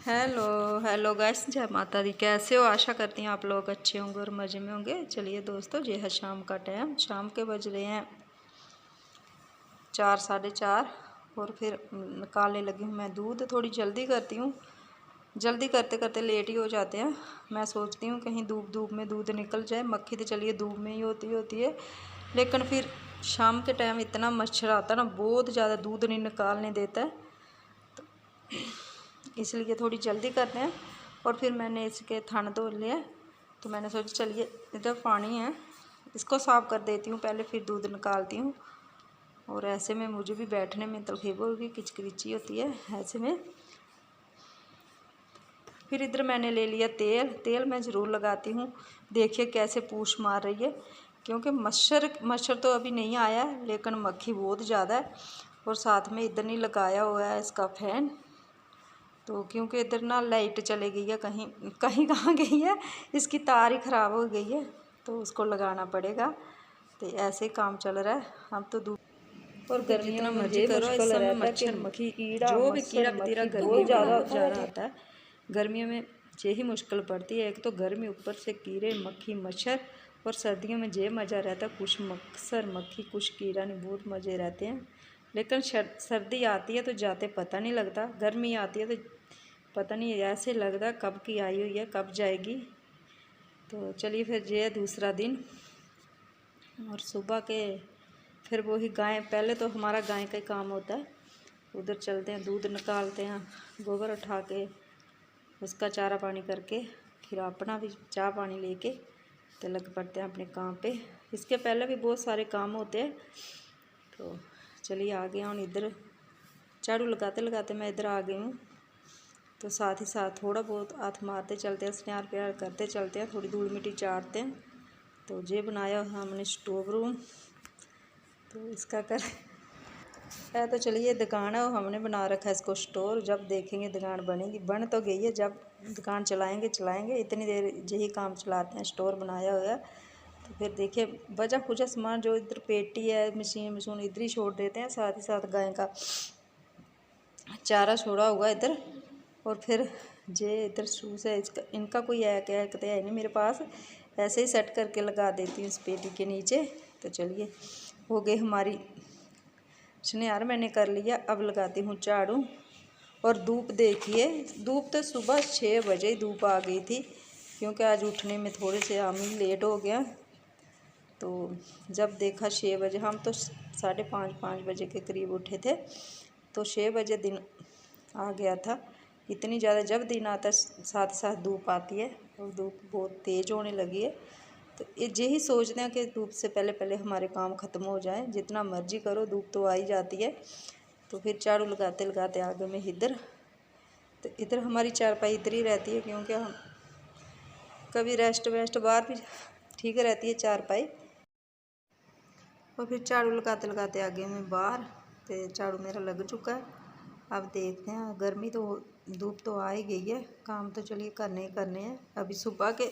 Hello hello guys, जय माता दी। कैसे हो? आशा करती हूँ आप लोग अच्छे होंगे और मज़े में होंगे। चलिए दोस्तों, ये है शाम का टाइम। शाम के बज रहे हैं 4 साढ़े 4 और फिर निकालने लगी हूँ मैं दूध। थोड़ी जल्दी करती हूँ, जल्दी करते करते लेट ही हो जाते हैं। मैं सोचती हूँ कहीं धूप में दूध निकल जाए। मक्खी तो चलिए धूप में ही होती है, लेकिन फिर शाम के टाइम इतना मच्छर आता है ना, बहुत ज़्यादा दूध नहीं निकालने देता है, तो इसलिए थोड़ी जल्दी करते हैं। और फिर मैंने इसके थन धो लिए, तो मैंने सोचा चलिए इधर पानी है, इसको साफ़ कर देती हूँ पहले, फिर दूध निकालती हूँ। और ऐसे में मुझे भी बैठने में तकलीफ होगी, किचकिची होती है ऐसे में। फिर इधर मैंने ले लिया तेल मैं ज़रूर लगाती हूँ। देखिए कैसे पूछ मार रही है, क्योंकि मच्छर तो अभी नहीं आया है, लेकिन मक्खी बहुत ज़्यादा है। और साथ में इधर नहीं लगाया हुआ है इसका फैन, तो क्योंकि इधर ना लाइट चले गई है, कहीं कहीं कहाँ गई है, इसकी तार ही ख़राब हो गई है, तो उसको लगाना पड़ेगा। तो ऐसे ही काम चल रहा है। हम तो धूप और जितना मर्जी करो, इस समय मच्छर मक्खी जो भी कीड़ा तीरा गर्मी बहुत ज़्यादा आता है। गर्मियों में यही मुश्किल पड़ती है, एक तो गर्मी, ऊपर से कीड़े मक्खी मच्छर। और सर्दियों में ये मज़ा रहता है, कुछ मच्छर मक्खी कुछ कीड़ा नहीं, बहुत मज़े रहते हैं। लेकिन सर्दी आती है तो जाते पता नहीं लगता, गर्मी आती है तो पता नहीं ऐसे लगता कब की आई हुई है कब जाएगी। तो चलिए फिर ये दूसरा दिन, और सुबह के फिर वही गाय, पहले तो हमारा गाय का ही काम होता है। उधर चलते हैं, दूध निकालते हैं, गोबर उठा के उसका चारा पानी करके, फिर अपना भी चाय पानी लेके तो लग पड़ते हैं अपने काम पे। इसके पहले भी बहुत सारे काम होते हैं। तो चलिए आ गया हूँ इधर, झाड़ू लगाते लगाते मैं इधर आ गई हूँ। तो साथ ही साथ थोड़ा बहुत हाथ मारते चलते हैं, स्नार प्यार करते चलते हैं, थोड़ी धूल मिट्टी चाटते हैं। तो ये बनाया हमने स्टोव रूम, तो इसका कर है। तो चलिए दुकान है, हमने बना रखा है इसको स्टोर। जब देखेंगे दुकान बनेगी, बन तो गई है, जब दुकान चलाएंगे इतनी देर यही काम चलाते हैं, स्टोर बनाया हुआ है। तो फिर देखिए बचा खुचा सामान जो इधर पेटी है, मशीन इधर ही छोड़ देते हैं। साथ ही साथ गाय का चारा छोड़ा हुआ इधर। और फिर ये इधर शूज़ है, इसका इनका कोई कहते है नहीं मेरे पास, ऐसे ही सेट करके लगा देती हूँ इस पेटी के नीचे। तो चलिए हो गई हमारी शनियार, मैंने कर लिया। अब लगाती हूँ झाड़ू। और धूप देखिए, धूप तो सुबह 6 बजे ही धूप आ गई थी, क्योंकि आज उठने में थोड़े से हम ही लेट हो गया। तो जब देखा 6 बजे, हम तो 4:30-5 बजे के करीब उठे थे, तो 6 बजे दिन आ गया था। इतनी ज़्यादा जब दिन आता है साथ साथ धूप आती है, और धूप बहुत तेज़ होने लगी है। तो यही सोचते हैं कि धूप से पहले पहले हमारे काम ख़त्म हो जाए। जितना मर्जी करो धूप तो आ ही जाती है। तो फिर झाड़ू लगाते लगाते आ गए मैं इधर। तो इधर हमारी चारपाई इधर ही रहती है, क्योंकि हम कभी रेस्ट वेस्ट बाहर भी ठीक रहती है चारपाई। और फिर झाड़ू लगाते लगाते आ गए मैं बाहर। तो झाड़ू मेरा लग चुका है। अब देखते हैं, गर्मी तो धूप तो आ ही गई है, काम तो चलिए करने ही करने हैं। अभी सुबह के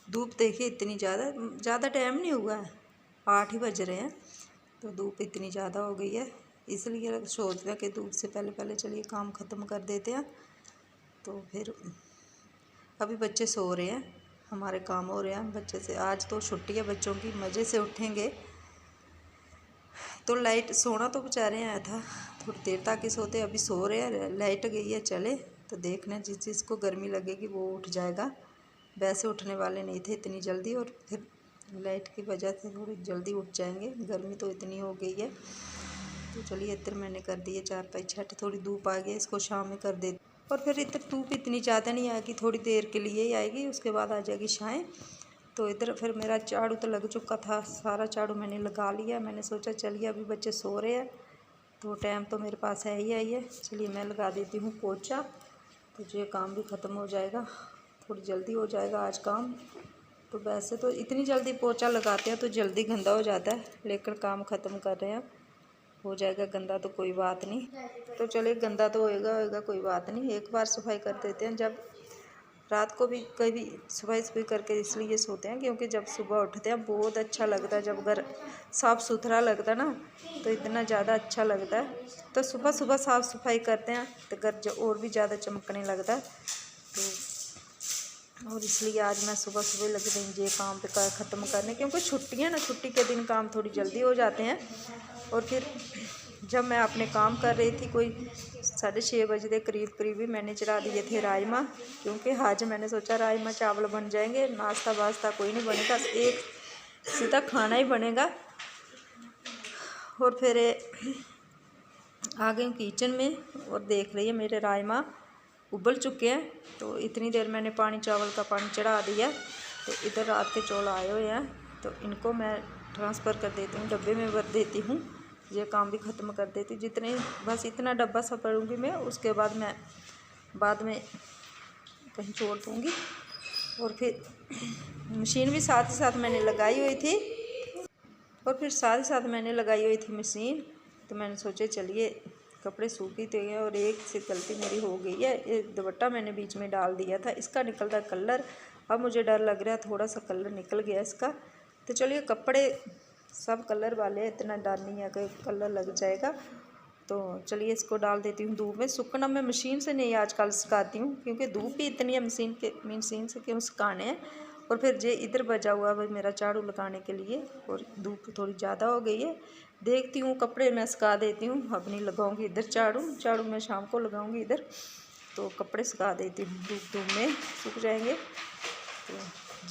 धूप देखिए इतनी ज़्यादा टाइम नहीं हुआ है, 8 ही बज रहे हैं, तो धूप इतनी ज़्यादा हो गई है। इसलिए सोचते हैं कि धूप से पहले पहले चलिए काम ख़त्म कर देते हैं। तो फिर अभी बच्चे सो रहे हैं, हमारे काम हो रहे हैं बच्चे से। आज तो छुट्टी है बच्चों की, मज़े से उठेंगे। तो लाइट सोना तो बेचारे आया था, थोड़ी देर तक ही सोते, अभी सो रहे हैं। लाइट गई है, चले तो देखना, जिस जिसको गर्मी लगेगी वो उठ जाएगा। वैसे उठने वाले नहीं थे इतनी जल्दी, और फिर लाइट की वजह से थोड़ी जल्दी उठ जाएंगे, गर्मी तो इतनी हो गई है। तो चलिए इधर मैंने कर दिए चारपाई छठ, थोड़ी धूप आ गई, इसको शाम में कर देती। और फिर इधर धूप इतनी ज़्यादा नहीं आएगी, थोड़ी देर के लिए ही आएगी, उसके बाद आ जाएगी छाएँ। तो इधर फिर मेरा झाड़ू तो लग चुका था, सारा झाड़ू मैंने लगा लिया। मैंने सोचा चलिए अभी बच्चे सो रहे हैं, तो टाइम तो मेरे पास है ही है, चलिए मैं लगा देती हूँ पोछा, तो ये काम भी ख़त्म हो जाएगा, थोड़ी जल्दी हो जाएगा आज काम। तो वैसे तो इतनी जल्दी पोछा लगाते हैं तो जल्दी गंदा हो जाता है, लेकिन काम ख़त्म कर रहे हैं, हो जाएगा गंदा तो कोई बात नहीं। तो चलिए गंदा तो होएगा कोई बात नहीं, एक बार सफाई कर देते हैं। जब रात को भी कभी सुबह सुबह करके इसलिए सोते हैं क्योंकि जब सुबह उठते हैं बहुत अच्छा लगता है। जब घर साफ़ सुथरा लगता है ना तो इतना ज़्यादा अच्छा लगता है। तो सुबह सुबह साफ़ सफाई करते हैं तो घर जो और भी ज़्यादा चमकने लगता है। तो और इसलिए आज मैं सुबह सुबह लग रही ये काम पे ख़त्म करने, क्योंकि छुट्टी है ना, छुट्टी के दिन काम थोड़ी जल्दी हो जाते हैं। और फिर जब मैं अपने काम कर रही थी कोई 6:30 बजे के करीब ही मैंने चढ़ा दिए थे राजमा, क्योंकि आज मैंने सोचा राजमा चावल बन जाएंगे, नाश्ता वास्ता कोई नहीं बनेगा, एक सीधा खाना ही बनेगा। और फिर आ गई किचन में और देख रही है मेरे राजमा उबल चुके हैं। तो इतनी देर मैंने चावल का पानी चढ़ा दिया। तो इधर रात के चौल आए हुए हैं तो इनको मैं ट्रांसफ़र कर देती हूँ, डब्बे में भर देती हूँ, ये काम भी ख़त्म कर देती हूँ। जितने बस इतना डब्बा सा पढ़ूँगी मैं, उसके बाद मैं बाद में कहीं छोड़ दूँगी। और फिर मशीन भी साथ ही साथ मैंने लगाई हुई थी मशीन। तो मैंने सोचा चलिए कपड़े सूखी थे और एक से गलती मेरी हो गई है, ये दुपट्टा मैंने बीच में डाल दिया था, इसका निकलता कलर, अब मुझे डर लग रहा है थोड़ा सा कलर निकल गया इसका। तो चलिए कपड़े सब कलर वाले, इतना डर नहीं है कि कलर लग जाएगा। तो चलिए इसको डाल देती हूँ धूप में। सूखना मैं मशीन से नहीं आजकल सुखाती हूँ क्योंकि धूप ही इतनी है मशीन से क्यों सुखाने हैं। और फिर जे इधर बजा हुआ भाई मेरा झाड़ू लगाने के लिए, और धूप थोड़ी ज़्यादा हो गई है। देखती हूँ कपड़े मैं सुखा देती हूँ, अब नहीं लगाऊंगी इधर झाड़ू मैं शाम को लगाऊंगी इधर। तो कपड़े सुखा देती हूँ, धूप में सूख जाएंगे। तो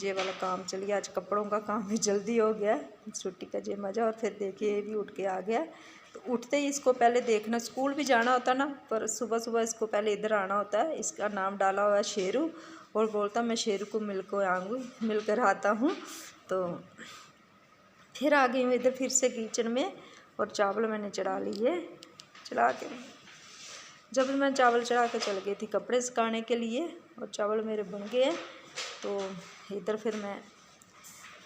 ये वाला काम, चलिए आज कपड़ों का काम भी जल्दी हो गया, छुट्टी का ये मज़ा। और फिर देखिए ये भी उठ के आ गया। तो उठते ही इसको पहले देखना, स्कूल भी जाना होता ना, पर सुबह सुबह इसको पहले इधर आना होता है। इसका नाम डाला हुआ है शेरू, और बोलता मैं शेरू को मिलकर आता हूँ। तो फिर आ गई हूँ इधर फिर से किचन में, और चावल मैंने चढ़ा लिए। जब मैं चावल चढ़ा के चल गई थी कपड़े सुखाने के लिए, और चावल मेरे बन गए। तो इधर फिर मैं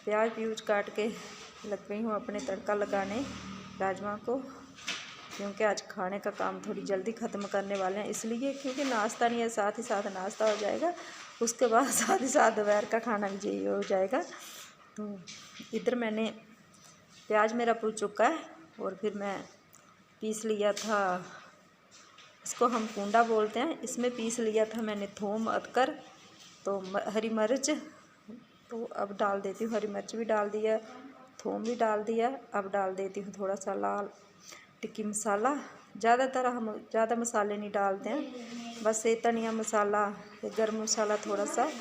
प्याज काट के लग गई हूँ अपने तड़का लगाने राजमा को, क्योंकि आज खाने का काम थोड़ी जल्दी ख़त्म करने वाले हैं। इसलिए क्योंकि नाश्ता नहीं है, साथ ही साथ नाश्ता हो जाएगा, उसके बाद साथ ही साथ दोपहर का खाना भी यही हो जाएगा। तो इधर मैंने प्याज मेरा भुन चुका है, और फिर मैं पीस लिया था, इसको हम कूंडा बोलते हैं, इसमें पीस लिया था मैंने थूम अदरक, तो हरी मिर्च। तो अब डाल देती हूँ, हरी मिर्च भी डाल दिया, थूम भी डाल दिया। अब डाल देती हूँ थोड़ा सा लाल टिक्की मसाला। ज़्यादातर हम ज़्यादा मसाले नहीं डालते हैं, बस ये धनिया मसाला, गरम मसाला, थोड़ा सा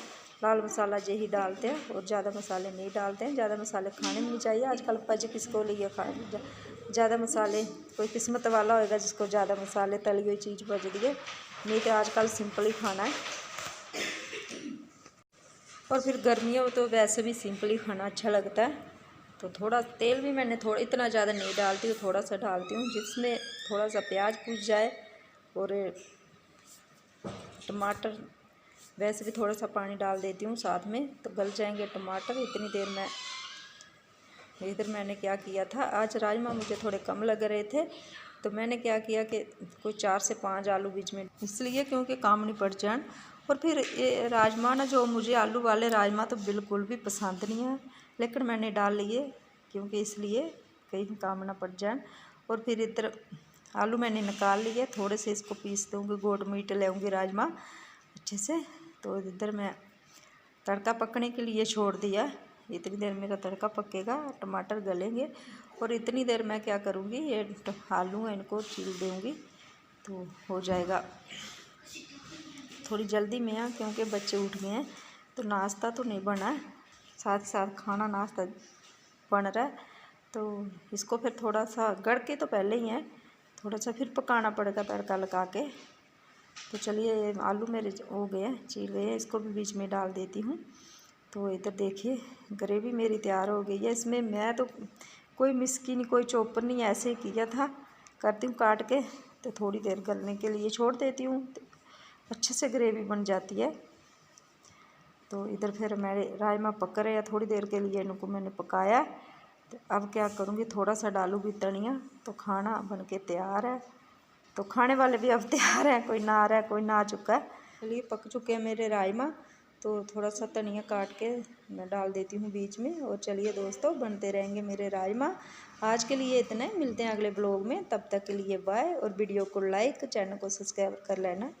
लाल मसाला यही डालते हैं, और ज़्यादा मसाले नहीं डालते हैं। ज़्यादा मसाले खाने में नहीं चाहिए, आजकल पज किसको लिए खाए ज़्यादा मसाले, कोई किस्मत वाला होएगा जिसको ज़्यादा मसाले तली हुई चीज़ बज दिए, नहीं तो आजकल सिंपल ही खाना है। और फिर गर्मियों में तो वैसे भी सिंपल ही खाना अच्छा लगता है। तो थोड़ा तेल भी मैंने इतना ज़्यादा नहीं डालती हूँ, थोड़ा सा डालती हूँ जिसमें थोड़ा सा प्याज भुन जाए, और टमाटर वैसे भी थोड़ा सा पानी डाल देती हूँ साथ में, तो गल जाएंगे टमाटर। इतनी देर में इधर मैंने क्या किया था, आज राजमा मुझे थोड़े कम लग रहे थे, तो मैंने क्या किया कि कोई 4 से 5 आलू बीच में, इसलिए क्योंकि काम नहीं पड़ जाए। और फिर ये राजमा ना, जो मुझे आलू वाले राजमा तो बिल्कुल भी पसंद नहीं है, लेकिन मैंने डाल लिए क्योंकि इसलिए कहीं काम ना पड़ जाए। और फिर इधर आलू मैंने निकाल लिए, थोड़े से इसको पीस दूँगी, गोट मीट लेंगी राजमा अच्छे से। तो इधर मैं तड़का पकने के लिए छोड़ दिया, इतनी देर मेरा तड़का पकेगा, टमाटर गलेंगे, और इतनी देर मैं क्या करूँगी, ये आलू है इनको छील दूँगी तो हो जाएगा। थोड़ी जल्दी में है क्योंकि बच्चे उठ गए हैं, तो नाश्ता तो नहीं बना है, साथ साथ खाना नाश्ता बन रहा है। तो इसको फिर थोड़ा सा गड़ के तो पहले ही है, थोड़ा सा फिर पकाना पड़ेगा तड़का लगा के। तो चलिए आलू मेरे हो गए हैं, छील गए हैं, इसको भी बीच में डाल देती हूँ। तो इधर देखिए ग्रेवी मेरी तैयार हो गई है। इसमें मैं तो कोई मिस्की नहीं, कोई चॉपर नहीं, ऐसे ही किया था, करती हूँ काट के, तो थोड़ी देर गलने के लिए छोड़ देती हूँ, तो अच्छे से ग्रेवी बन जाती है। तो इधर फिर मेरे राजमा पक रहे हैं, थोड़ी देर के लिए इनको मैंने पकाया। तो अब क्या करूँगी, थोड़ा सा डालूँगी धनिया, तो खाना बन के तैयार है। तो खाने वाले भी अब तैयार हैं, कोई ना आ रहा है, कोई ना आ चुका है। चलिए पक चुके हैं मेरे राजमा, तो थोड़ा सा धनिया काट के मैं डाल देती हूँ बीच में। और चलिए दोस्तों, बनते रहेंगे मेरे राजमा। आज के लिए इतना ही, मिलते हैं अगले ब्लॉग में। तब तक के लिए बाय। और वीडियो को लाइक, चैनल को सब्सक्राइब कर लेना।